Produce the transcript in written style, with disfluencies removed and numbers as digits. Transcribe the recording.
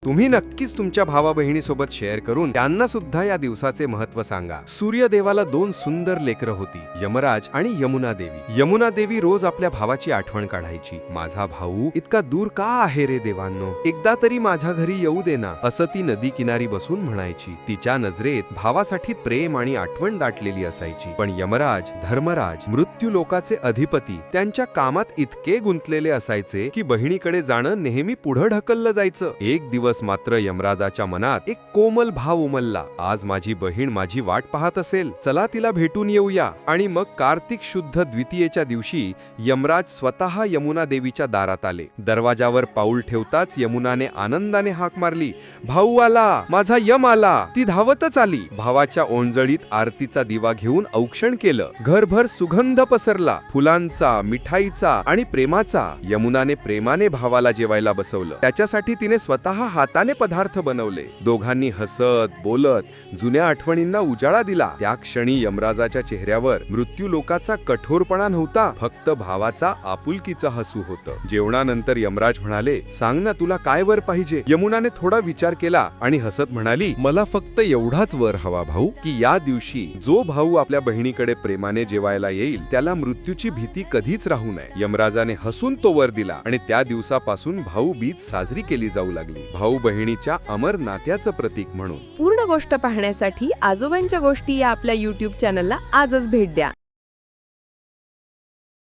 तुम्ही नक्कीच तुमच्या भावा बहिणीसोबत शेअर करून त्यांना सुद्धा या दिवसाचे महत्त्व सांगा। सूर्यदेवाला दोन सुंदर लेकरं होती, यमराज आणि यमुना देवी। यमुना देवी रोज आपल्या भावाची आठवण काढायची। माझा भाऊ इतका दूर का आहे रे देवांनो, एकदा तरी माझ्या घरी येऊ दे ना, असं ती नदी किनारी बसून म्हणायची। तिच्या नजरेत भावासाठी प्रेम आणि आठवण दाटलेली असायची। पण यमराज, धर्मराज, मृत्यू लोकाचे अधिपती त्यांच्या कामात इतके गुंतलेले असायचे की बहिणीकडे जाणं नेहमी पुढे ढकललं जायचं। एक दिवस मात्र यमराजाच्या मनात एक कोमल भाव उमलला। आज माझी बहीण माझी वाट पाहत असेल, चला तिला भेटून येऊया। आणि मग कार्तिक शुद्ध द्वितीयेच्या दिवशी यमराज स्वतः यमुना देवीच्या दारात आले। दरवाजावर पाऊल ठेवताच यमुनाने आनंदाने हाक मारली, भाऊ आला, माझा यम आला। ती धावतच आली, भावाच्या ओंजळीत आरतीचा दिवा घेऊन औक्षण केलं। घरभर सुगंध पसरला, फुलांचा, मिठाईचा आणि प्रेमाचा। यमुनाने प्रेमाने भावाला जेवायला बसवलं, त्याच्यासाठी तिने स्वतः हाताने पदार्थ बनवले। दोघांनी हसत बोलत जुन्या आठवणींना उजाळा दिला। त्या क्षणी यमराजाच्या चेहऱ्यावर मृत्यू लोकाचा कठोरपणा नव्हता, फक्त भावाचा आपुलकीचा हसू होतं। जेवणानंतर यमराज म्हणाले, सांग ना तुला काय वर पाहिजे? यमुनाने थोडा विचार केला आणि हसत म्हणाली, मला फक्त एवढाच वर हवा भाऊ, की या दिवशी जो भाऊ आपल्या बहिणीकडे प्रेमाने जेवायला येईल त्याला मृत्यूची भीती कधीच राहू नये। यमराजाने हसून तो वर दिला आणि त्या दिवसापासून भाऊबीज साजरी केली जाऊ लागली, भाऊ बहिणीच्या अमर नात्याचं प्रतीक म्हणून। पूर्ण गोष्ट पाहण्यासाठी आजोबांच्या गोष्टी या आपल्या YouTube चॅनलला आजच भेट द्या।